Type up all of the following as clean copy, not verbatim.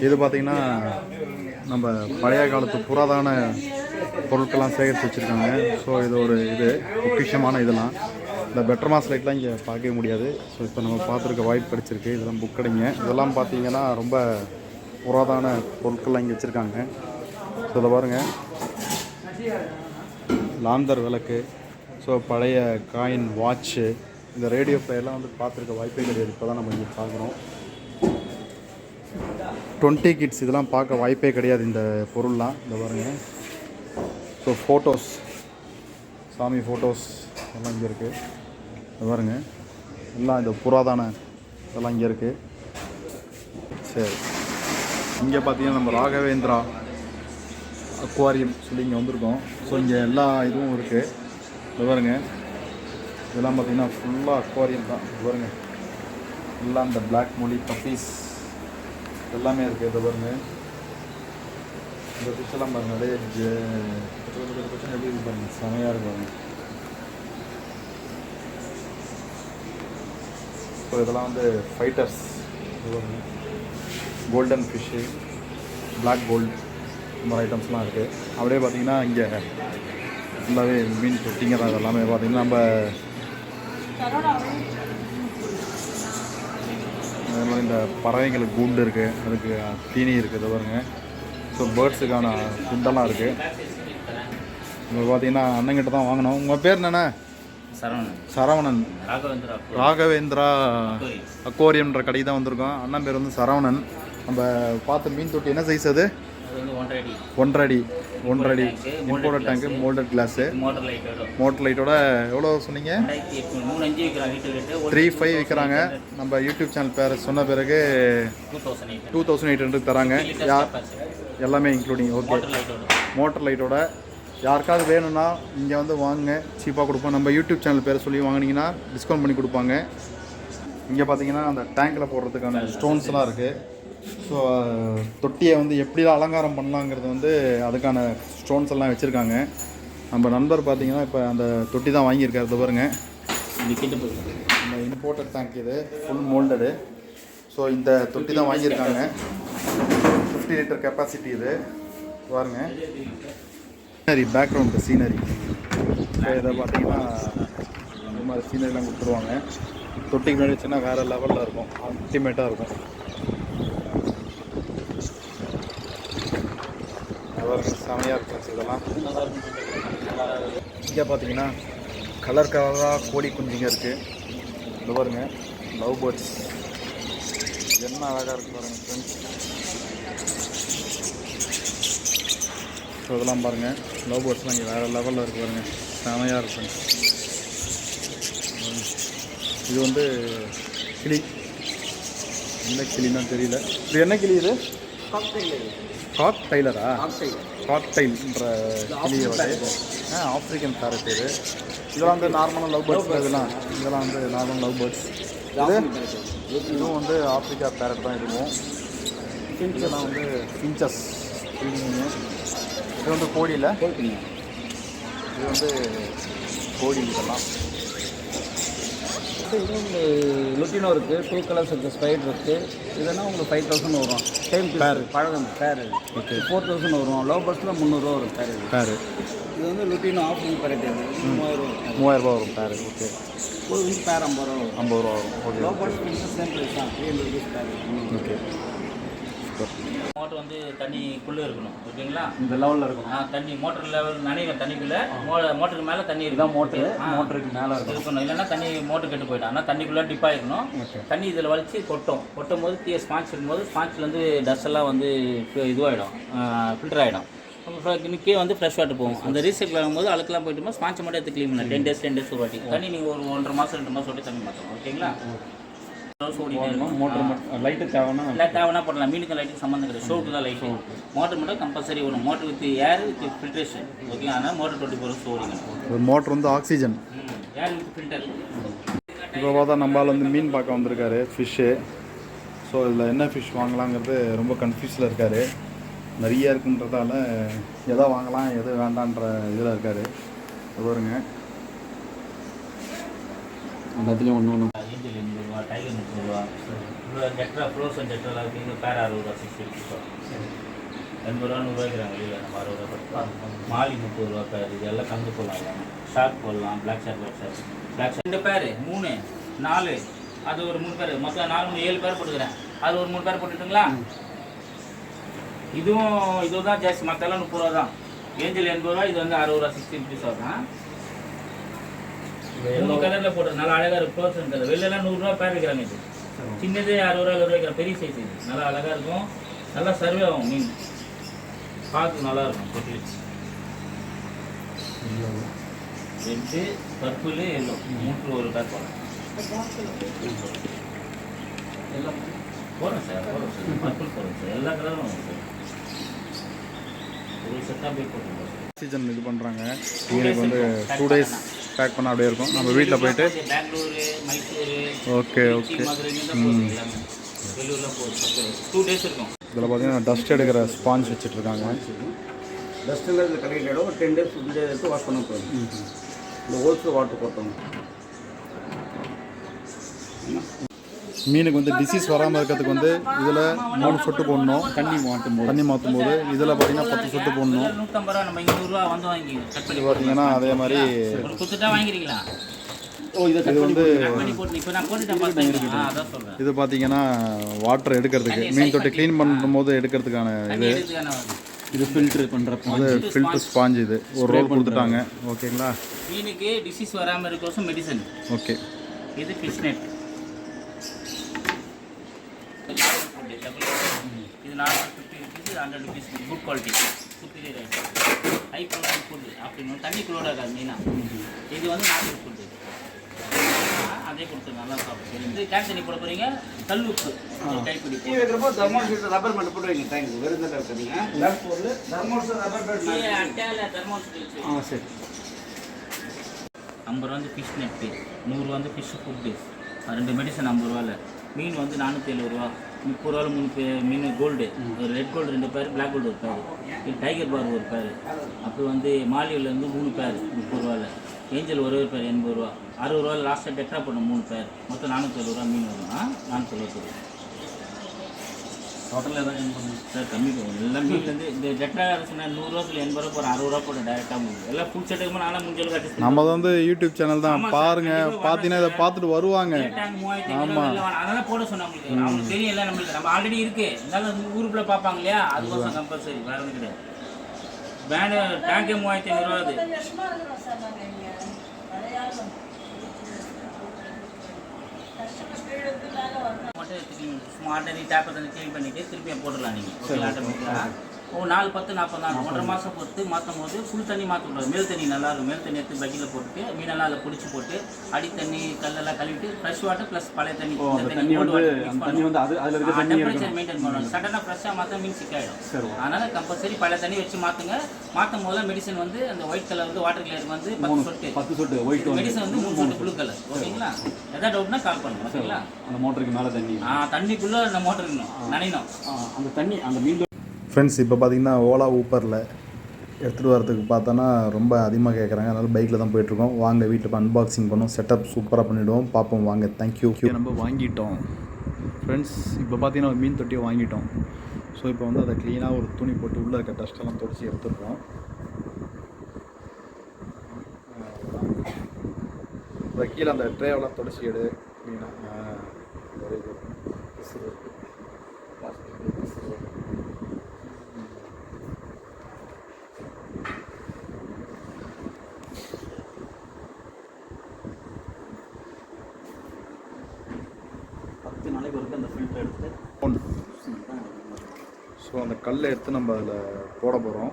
இது பார்த்திங்கன்னா நம்ம பழைய காலத்து புராதான பொருட்கள்லாம் சேகரித்து வச்சுருக்காங்க. ஸோ இது ஒரு பொக்கிஷமான இதெல்லாம் இந்த பெட்டர் மாஸ் லைட்லாம் இங்கே பார்க்கவே முடியாது. ஸோ இப்போ நம்ம பார்த்துருக்க வாய்ப்பு கிடச்சிருக்கு. இதெல்லாம் புக் கடைங்க. இதெல்லாம் பார்த்திங்கன்னா ரொம்ப புராதான பொருட்கள்லாம் இங்கே வச்சுருக்காங்க. ஸோ இதை பாருங்கள், லாந்தர் விளக்கு, ஸோ பழைய காயின், வாட்ச்சு, இந்த ரேடியோ பிளேயர்லாம் வந்து பார்த்துருக்க வாய்ப்பே கிடையாது. இப்போ தான் நம்ம இங்கே பார்க்குறோம். 20 கிட்ஸ் இதெல்லாம் பார்க்க வாய்ப்பே கிடையாது இந்த பொருள்லாம். இந்த பாருங்கள். ஸோ ஃபோட்டோஸ், சாமி ஃபோட்டோஸ் எல்லாம் இங்கே இருக்குது. இந்த பாருங்கள், எல்லாம் இந்த புராதான இதெல்லாம் இங்கே இருக்குது. சரி, இங்கே பார்த்தீங்கன்னா நம்ம ராகவேந்திரா அக்வாரியம் சொல்லி இங்கே வந்திருக்கோம். ஸோ இங்கே எல்லா இதுவும் இருக்குது. இந்த பாருங்கள், இதெல்லாம் பார்த்தீங்கன்னா ஃபுல்லாக அக்வாரியம் தான். இது பாருங்கள், எல்லாம் இந்த பிளாக் மொழி பப்பீஸ் எல்லாமே இருக்குது. இதை பாருங்கள், இந்த ஃபிஷ்ஷெல்லாம் பாருங்கள், நிறைய எப்படி இது பாருங்கள், செமையாக இருக்கு பாருங்கள். ஸோ இதெல்லாம் வந்து fighters, golden fish, black gold, இந்த மாதிரி ஐட்டம்ஸ்லாம் இருக்குது. அப்படியே பார்த்திங்கன்னா இங்கே ஃபுல்லாகவே மீன் தொட்டிங்க தான். இதெல்லாமே பார்த்திங்கன்னா நம்ம அதே மாதிரி இந்த பறவைங்களுக்கு கூண்டு இருக்குது, அதுக்கு தீனி இருக்குது. பாருங்க. ஸோ பேர்ட்ஸுக்கான ஃபுட்டெல்லாம் இருக்குது. இப்போ பார்த்தீங்கன்னா அண்ணங்கிட்ட தான் வாங்கினோம். உங்கள் பேர் என்னண்ணே? சரவணன். ராகவேந்திரா அக்வாரியம்ன்ற கடைக்கு தான் வந்திருக்கோம். அண்ணன் பேர் வந்து சரவணன். நம்ம பார்த்த மீன் தொட்டி என்ன சைஸ் அது? 1.5 அடி imported tank, moulded glass, motor லைட்டோட. எவ்வளோ சொன்னீங்க? 3,500 விற்கிறாங்க. நம்ம யூடியூப் சேனல் பேர் சொன்ன பிறகு 2,800 தராங்க. எல்லாமே இன்க்ளூடிங். ஓகே, மோட்டர் லைட்டோட. யாருக்காவது வேணும்னா இங்கே வந்து வாங்க, சீப்பாக கொடுப்போம். நம்ம யூடியூப் சேனல் பேரை சொல்லி வாங்கினீங்கன்னா டிஸ்கவுண்ட் பண்ணி கொடுப்பாங்க. இங்கே பார்த்தீங்கன்னா அந்த டேங்கில் போடுறதுக்கான ஸ்டோன்ஸ்லாம் இருக்குது. ஸோ தொட்டியை வந்து எப்படிலாம் அலங்காரம் பண்ணலாங்கிறது வந்து அதுக்கான ஸ்டோன்ஸ் எல்லாம் வச்சுருக்காங்க. நம்ம நண்பர் பார்த்திங்கன்னா இப்போ அந்த தொட்டி தான் வாங்கியிருக்காரு. பாருங்க, இந்த இம்போர்ட்டட் டேங்க், இது ஃபுல் மோல்டடு. ஸோ இந்த தொட்டி தான் வாங்கியிருக்காங்க. 50 லிட்டர் கெப்பாசிட்டி இது. பாருங்க, சீனரி, பேக்ரவுண்டு சீனரி. ஸோ இதை பார்த்திங்கன்னா இந்த மாதிரி சீனரிலாம் கொடுத்துருவாங்க. தொட்டிக்கு முன்னாடி வச்சுன்னா வேறு லெவலில் இருக்கும், அல்டிமேட்டாக இருக்கும். செமையாக இருக்கும் இதெல்லாம். இங்கே பார்த்தீங்கன்னா கலர் கலராக கோழி குஞ்சுங்க இருக்குது. இந்த பாருங்க, லவ் பேர்ட்ஸ் என்ன அழகாக இருக்குது பாருங்கள் ஃப்ரெண்ட்ஸ். ஸோ இதெல்லாம் பாருங்கள், லவ் பேர்ட்ஸ்லாம் இங்கே வேறு லெவலில் இருக்குது பாருங்கள், செமையாக இருக்கும். இது வந்து கிளி, என்ன கிளின்னு தெரியல. இது என்ன கிளி? இது காக்டைலரா? காக்டைல்ன்ற கிளியை வகை. ஆப்ரிக்கன் பேரட் இது. இதெல்லாம் வந்து நார்மலாக லவ் பேர்ட்ஸ். இதெல்லாம் வந்து நார்மல் லவ் பேர்ட்ஸ். இதுவும் வந்து ஆப்ரிக்கா பேரட் தான் இருக்கும். இதெல்லாம் வந்து பிஞ்சஸ். இது வந்து கோழியில், இது வந்து கோழி. இதெல்லாம் இது லுட்டினோ இருக்குது, 2 கலர்ஸ் இருக்குது, ஸ்பைட் இருக்குது. இதெல்லாம் உங்களுக்கு 5,000 வரும். டைம் பேர் பழகம் பேர். ஓகே, 4,000 வரும். லோ பஸ்ஸில் 300 வரும் பேர். இது வந்து லுட்டினோ ஆஃப்ரிக்கன் பேரட். 3,000 வரும் பேர். ஓகே, ஒரு வந்து பேர் 50 ரூபா வரும். ஓகே, லோ பஸ் சேம் ப்ரைஸ் தான், 300 rupees பேர். ஓகே. மோட்டர் வந்து தண்ணிக்குள்ளே இருக்கணும், ஓகேங்களா? இந்த லெவலில் இருக்கும். தண்ணி மோட்டர் லெவல் நனையும், தண்ணிக்குள்ளே மோட்டருக்கு மேலே தண்ணி இருக்கும். மோட்டருக்கு மேலே இருக்கணும். இல்லைன்னா தண்ணி மோட்டர் கெட்டு போயிடும். ஆனால் தண்ணிக்குள்ளே டிப்பாக இருக்கணும். தண்ணி இதில் வலிச்சு கொட்டும் போது கீழே ஸ்பான்ச் இருக்கும்போது ஸ்பான்ச்லேருந்து டஸ்ட் எல்லாம் வந்து இதுவாகிடும், ஃபில்டர் ஆகிடும். கீழே வந்து ஃப்ரெஷ் வாட்டர் போகும். அந்த ரீசைக்கிள் ஆகும்போது அழுக்கெல்லாம் போயிட்டு ஸ்பான்ச்சை மட்டும் எடுத்து க்ளீன் பண்ணலாம். 10 days ஒரு வாட்டி. தண்ணி நீங்கள் ஒரு 1.5 மாதம் 2 மாதம் ஓட்டி தண்ணி மாற்றணும், ஓகேங்களா? மோட்டர் லைட்டு தேவைன்னா போடலாம். மீனுக்கு லைட்டுக்கு சம்மந்தம் கிடையாது, ஷோவுக்கு தான் லைட்டு. மோட்டர் மட்டும் கம்பல்சரி வரும். Motor with air with filtration, okay. ஆனால் மோட்டர் 24 hours ஓடிக்கணும். மோட்டர் வந்து ஆக்சிஜன், ஏர் வித் ஃபில்டர். இப்போ பார்த்தா நம்மளால் வந்து மீன் பார்க்க வந்திருக்காரு, ஃபிஷ்ஷு. ஸோ இதில் என்ன ஃபிஷ் வாங்கலாங்கிறது ரொம்ப கன்ஃபியூஸில் இருக்கார். நிறைய இருக்குன்றதால எதை வாங்கலாம் எது வேண்டான்ற இதில் இருக்கார். பாருங்க, எல்லாத்துலேயும் ஒன்று டைகர் 30 ரூபா, அப்புறம் ஜெட்ரா ஃப்ரோசன் ஜெட்ராலாம் இருக்குது பேர் 60 ரூபா 60 ருபீஸ் வரும் 80 ரூபா 100 ரூபாய்க்குறாங்க வெளியில் நம்ம 60 ரூபா கொடுத்து மாலி 30 ரூபா பேர் இது எல்லாம் கலந்து போடலாம் எல்லாமே ஷார்ட் போடலாம் பிளாக் ஷார்ட் 2 பேர் 3 4 அது ஒரு 3 பேர் மொத்தம் 4 7 பேர் போட்டுக்கிறேன் அது ஒரு 3 பேர் போட்டுட்டுங்களா இதுவும் தான் ஜாஸ்தி மற்றெல்லாம் 30 ரூபா தான் ஏஞ்சல் 80 ரூபா இது வந்து 60 ரூபா 60 ருபீஸ் ஆகும் 3 கலரில் போட்டு நல்லா அழகாக இருக்கும் ப்ரோசன் கலர் வெளிலலாம் 100 ரூபா பேர் வைக்கிறாங்க இது சின்னது 60 ரூபா 70 ரூபா வைக்கிற பெரிய சைஸ் இது நல்லா அழகாக இருக்கும் நல்லா சர்வே ஆகும் மீன் பார்க்க நல்லா இருக்கும் கொட்டி ரெட்டு பர்பிள் எல்லோ 3 ஒரு பேர் போடுறேன் எல்லாம் போடுறேன் சார் பர்பிள் போடுறேன் சார் எல்லா கலரும் வரும் சார் ஒரு செட்டாக போய் போட்டுருக்கோம் சீசன் இது பண்ணுறாங்க இவங்களுக்கு வந்து 2 days பேக் பண்ண அப்படியே இருக்கும் நம்ம வீட்டில் போயிட்டு பெங்களூரு மைசூரு ஓகே ஓகே மதுரை எல்லாமே வெள்ளூர்லாம் போகுது 2 days இருக்கும் இதில் பார்த்தீங்கன்னா டஸ்ட் எடுக்கிற ஸ்பாஞ்ச் வச்சுட்ருக்காங்க டஸ்ட்டில் இதில் கலெக்ட் ஆகிடும் ஒரு 10 days 15 days எடுத்து வாஷ் பண்ண போதும் இந்த ஹோல்ஸ் வாட்டர் போட்டோம் மீனுக்கு வந்து டிசீஸ் வராமல் இருக்கிறதுக்கு வந்து இதில் 3 சொட்டு போடணும் தண்ணி மாற்றும் போது இதில் பார்த்தீங்கன்னா 10 சொட்டு போடணும் 150 ரூபா நம்ம 200 ரூபா வந்து வாங்கி கட் பண்ணி பார்த்தீங்கன்னா அதே மாதிரி ஒரு குத்துட்டா வாங்கிக்கிறீங்களா இது வந்து இப்போ நான் போட்டுட்டேன் பார்த்தீங்கன்னா அதான் சொல்கிறேன் இது பார்த்தீங்கன்னா வாட்டர் எடுக்கிறதுக்கு மீன் தொட்டி க்ளீன் பண்ணும்போது எடுக்கிறதுக்கான இது இது ஃபில்ட்ரு பண்ணுறப்போ அது ஃபில்டர் ஸ்பாஞ்ச் இது ஒரு ரோல் கொடுத்துட்டாங்க ஓகேங்களா மீனுக்கு டிசீஸ் வராமல் இருக்கிறோம் மெடிசன் ஓகே இது ஃபிஷ் நெட் இது normal 50 rupees 100 rupees good quality superior item high protein food அப்படின்னு தண்ணி குளோட இருக்காது மெயினாக இது வந்து நார்மல் ஃபுட்டு அதே கொடுத்து நல்லா சாப்பிட்டு இது கேன் தண்ணி போட போகிறீங்க கல் உப்பு கைப்பிடி வைக்கிறப்போ தர்மோஸ் ரப்பர் மேட் போட்டு வைங்க தேங்க்யூ வெறும் தான் இருக்கிறீங்க தர்மோஸ் ரப்பர் மேட் அட்டையில் தர்மோஸ் சரி 50 ரூபா வந்து ஃபிஷ் நெட்டு 100 வந்து ஃபிஷ் ஃபுட்டு 2 மெடிசன் 50 ரூபாவில் மீன் வந்து 470 ரூபா 30 ரூபாவில் 3 மீன் கோல்டு ஒரு ரெட் கோல்டு 2 பேர் பிளாக் கோல்டு ஒரு பேர் இது டைகர் பார் ஒரு பேர் அப்புறம் வந்து மாலியிலேருந்து 3 பேர் 30 ரூபாவில் ஏஞ்சல் ஒரு பேர் 80 ரூபா 60 ரூபாவில் லாஸ்ட்டாக டெக்ரா பண்ண 3 பேர் மொத்தம் 470 ரூபா மீன் வரும் 470 ரூபா டோட்டல் எதாவது பண்ணணும் சார் கம்மி எல்லாம் மீன்லேருந்து இந்த டெட்ரா சொன்னால் 100 ரூபாய்க்கு 80 ரூபா போகிற 60 ரூபா போட டேரெக்டாக முடியும் எல்லாம் ஃபுல் செட்டுக்கு நானும் முடிஞ்சளவு கட்டி நம்ம வந்து யூடியூப் சேனல் தான் பாருங்க பார்த்தீங்கன்னா இதை பார்த்துட்டு வருவாங்க அதெல்லாம் போட சொன்னேன் உங்களுக்கு அவங்களுக்கு தெரியல நம்மளுக்கு நம்ம ஆல்ரெடி இருக்கு இருந்தாலும் ஊருக்குள்ள பார்ப்பாங்க இல்லையா அதுக்கோசம் கம்பல்சரி வேற ஒன்றும் கிடையாது பேண்டு டேங்கே 3500 ரூபா அது மட்டும் ஸ்மார்ட்டாக நீ டேப்பை தண்ணி க்ளீன் பண்ணிவிட்டு திருப்பியும் போட்டுடலாம் நீங்கள் ஆட்டோமேட்டிக்காக ஒரு 4 10 40 நாள் 1.5 மாதம் பொறுத்து மாற்றும் போது ஃபுல் தண்ணி மாற்றக்கூடாது மேல் தண்ணி நல்லா இருக்கும் மேல் தண்ணி எடுத்து பக்கெட்டில் போட்டுட்டு மீனெல்லாம் அதில் பிடிச்சி போட்டு அடி தண்ணி கல்லெல்லாம் கழுவிட்டு ஃப்ரெஷ் வாட்டர் ப்ளஸ் பழைய தண்ணி டெம்பரேச்சர் மெயின்டைன் பண்ணணும் சடனாக ஃப்ரெஷ்ஷாக மாற்ற மீன் சிக்காயிடும் அதனால் கம்பல்சரி பழைய தண்ணி வச்சு மாற்றுங்க மாற்றும் போது மெடிசன் வந்து அந்த ஒயிட் கலர் வந்து வாட்டர் கிளியருக்கு வந்து 10 சொட்டு ஒயிட் மெடிசன் வந்து 3 சொட்டு ப்ளூ கலர் ஓகேங்களா எதாவது டவுட்னா கால் பண்ணுங்க ஓகேங்களா அந்த மோட்டருக்கு மேலே தண்ணி தண்ணிக்குள்ளே அந்த மோட்டர் இருக்கணும் நனையணும் அந்த தண்ணி அந்த மீன் ஃப்ரெண்ட்ஸ் இப்போ பார்த்தீங்கன்னா ஓலா ஊப்பரில் எடுத்துகிட்டு வரதுக்கு பார்த்தோன்னா ரொம்ப அதிகமாக கேட்குறாங்க அதனால் பைக்கில் தான் போயிட்டுருக்கோம் வாங்க வீட்டில் இப்போ அன்பாக்சிங் பண்ணோம் செட்டப் சூப்பராக பண்ணிவிடுவோம் பார்ப்போம் வாங்க தேங்க்யூ நம்ம வாங்கிட்டோம் ஃப்ரெண்ட்ஸ் இப்போ பார்த்தீங்கன்னா ஒரு மீன் தொட்டியை வாங்கிட்டோம் ஸோ இப்போ வந்து அதை க்ளீனாக ஒரு துணி போட்டு உள்ளே இருக்க டஸ்ட்டெல்லாம் தொடச்சி எடுத்துருக்கோம் இப்போ கீழே அந்த ட்ரேவெல்லாம் தொடச்சி எடு க்ளீனாக வெரி குட் நாளைக்கு ஒருக்க அந்த ஃபில்டர் எடுத்து ஸோ அந்த கல்லை எடுத்து நம்ம அதில் போட போகிறோம்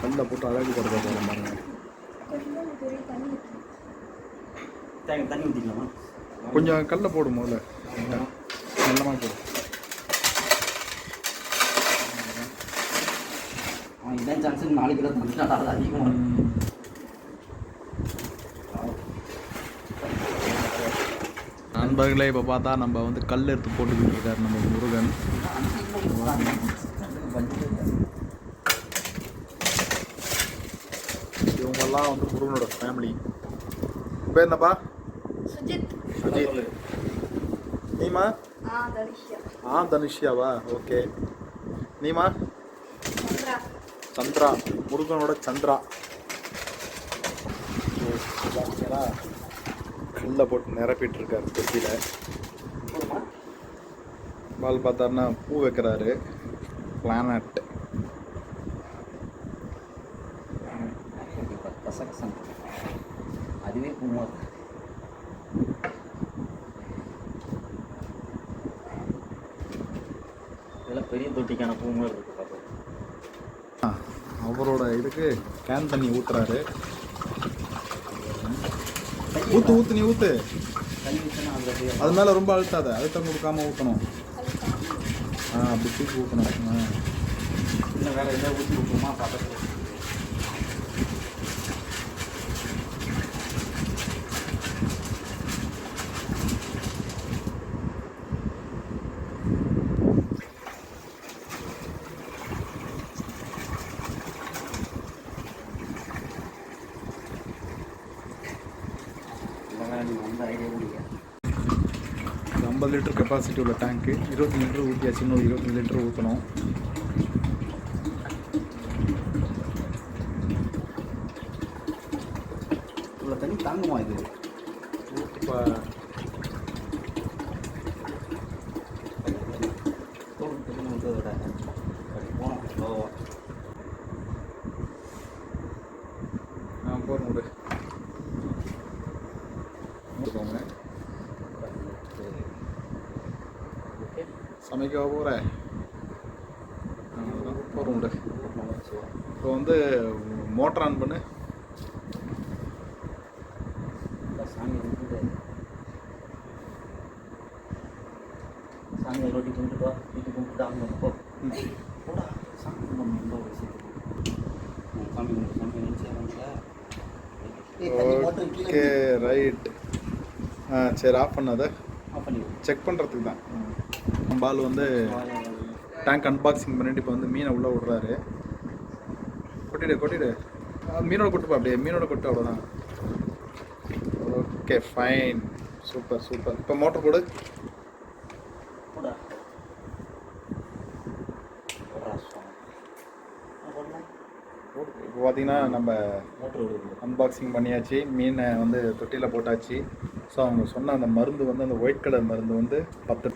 கல்லை போட்டு அழகு போட போகிறோம் பாருங்க தண்ணி ஊற்றிக்கலாமா கொஞ்சம் கல்லை போடும் முதல்ல நல்லமாக போடும் இதான் சான்ஸ் நாளைக்கு தான் பண்ணிட்டு அதிகமாக நண்பர்களே இப்போ பார்த்தா நம்ம வந்து கல் எடுத்து போட்டுக்கிட்டு இருக்காரு நம்ம முருகன் இவங்கெல்லாம் வந்து முருகனோட ஃபேமிலி பேர் என்னப்பா சுஜித் சுஜித் நீமா தனுஷ்யாவா ஓகே. நீமா சந்திரா, முருகனோட சந்திரா. பார்த்தீங்கன்னா கல்லை போட்டு நிரப்பிட்டு இருக்காரு தொட்டியில். பால் பார்த்தாருன்னா பூ வைக்கிறாரு. பிளானட் அதுவே பூமா இதெல்லாம் பெரிய தொட்டிக்கான பூ மாதிரி இருக்கு பார்க்க. அவரோட இதுக்கு கேன் தண்ணி ஊற்றுறாரு. ஊற்று நீ ஊற்று. தண்ணி ஊற்றினா அதில் அது மேலே ரொம்ப அழுத்தாத, அழுத்தம் கொடுக்காம ஊற்றணும். அப்படி தூக்கி ஊற்றணும். இன்னும் வேறு எதாவது ஊற்றி ஊற்றுமா பார்த்து. வந்து ஐடியா முடியாது. 50 லிட்டர் கெப்பாசிட்டி உள்ள டேங்க்கு 20 லிட்டர் ஊற்றியாச்சு. இன்னும் 20 லிட்டர் ஊற்றணும். இவ்வளோ தண்ணி தாங்குமா இது? இப்போ விட்டதோட போனோம் ஸ்லோவாக. போகிற முடி சமைக்க போகிறேன். போகிற முடி. இப்போ வந்து மோட்டர் ஆன் பண்ணு. சாமி சாமி ரொட்டி கும்பிட்டு வா. வீட்டு கும்பிட்டு அவங்க போ போடா. சாமி கும்பிட்டு ரொம்ப சாமி கும்பிட்டு சாமி நினச்சி ஓகே ரைட். சரி ஆஃப் பண்ணாத. ஆஃப் பண்ணி செக் பண்ணுறதுக்கு தான். நம்ம ஆள் வந்து டேங்க் அன்பாக்சிங் பண்ணிட்டு இப்போ வந்து மீனை உள்ளே விடுறாரு. கொட்டிடு மீனோட கொட்டுப்பா. அப்படியே மீனோட கொட்டு, அவ்வளோதான். Okay fine, super. இப்போ மோட்டர் போடு. போடா. இப்போ பார்த்தீங்கன்னா நம்ம மோட்டர் விடுது. அன்பாக்சிங் பண்ணியாச்சு. மீனை வந்து தொட்டியில் போட்டாச்சு. ஸோ அவங்க சொன்ன அந்த மருந்து வந்து அந்த ஒயிட் கலர் மருந்து வந்து 10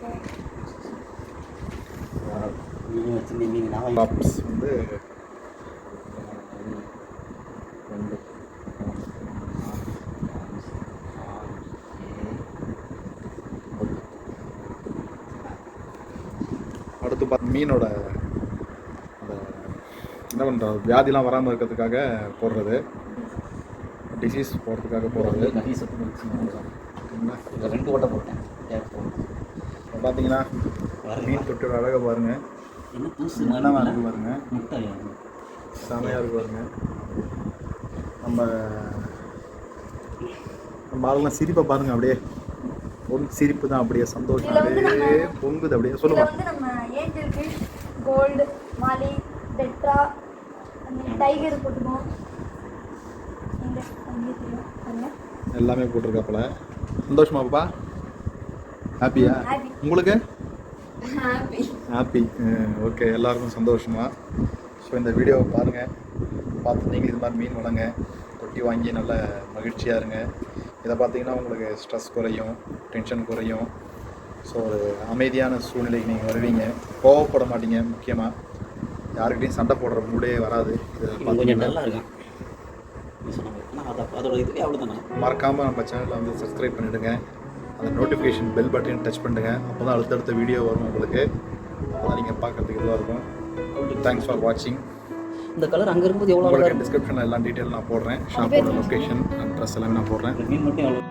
மீன் வச்சு மீன் நான் டாப்ஸ் வந்து 2 அடுத்து பார்த்து மீனோட அந்த என்ன பண்ணுறது வியாதிலாம் வராமல் இருக்கிறதுக்காக போடுறது, டிசீஸ் போடுறதுக்காக போடுறது. என்ன 2 ஓட்டை போட்டேன். இப்போ பார்த்தீங்கன்னா மீன் தொட்டியோட அழகை பாருங்கள். என்ன தூசு என்னவா இருக்குது பாருங்கள். முட்டை செமையாக இருக்குது பாருங்க. நம்ம ஆளுங்களாம் சிரிப்பை பாருங்கள். அப்படியே ஒரு சிரிப்பு தான், அப்படியே சந்தோஷம் அப்படியே பொங்குது. அப்படியே சொல்லுங்கள். வந்து நம்ம ஏஞ்சல் ஃபிஷ், கோல்டு, மாலி, டெட்ரா, டைகர் போட்டுக்கோம். எல்லாமே போட்டிருக்காப்புல. சந்தோஷமா பாப்பா? ஹாப்பியா? உங்களுக்கு ஹாப்பி. ஓகே, எல்லாருக்கும் சந்தோஷமா. ஸோ இந்த வீடியோவை பாருங்கள். பார்த்து நீங்கள் இது மாதிரி மீன் வளங்க, தொட்டி வாங்கி நல்ல மகிழ்ச்சியாக இருங்க. இதை பார்த்தீங்கன்னா உங்களுக்கு ஸ்ட்ரெஸ் குறையும், டென்ஷன் குறையும். ஸோ ஒரு அமைதியான சூழ்நிலைக்கு நீங்கள் வருவீங்க. கோவப்பட மாட்டீங்க. முக்கியமாக யாருக்கிட்டையும் சண்டை போடுற மூடே வராது. இது கொஞ்சம் நல்லா இருக்கும். அதோட இதுவே அவ்வளோதானே. மறக்காமல் நம்ம சேனலை வந்து சப்ஸ்கிரைப் பண்ணிவிடுங்க. அந்த நோட்டிஃபிகேஷன் பெல் பட்டன் டச் பண்ணுங்க. அப்போ தான் அடுத்தடுத்த வீடியோ வரும் உங்களுக்கு. அதான் நீங்கள் பார்க்குறதுக்கு இதுவாக இருக்கும். தேங்க்ஸ் ஃபார் வாட்சிங். இந்த கலர் அங்கே இருக்கும்போது எவ்வளோ உங்களுக்கு டிஸ்கிரிப்ஷனில் எல்லாம் டீட்டெயில் நான் போடுறேன். ஷாப்போட லொக்கேஷன், அட்ரஸ் எல்லாமே நான் போடுறேன். மீன் மட்டும் எவ்வளோ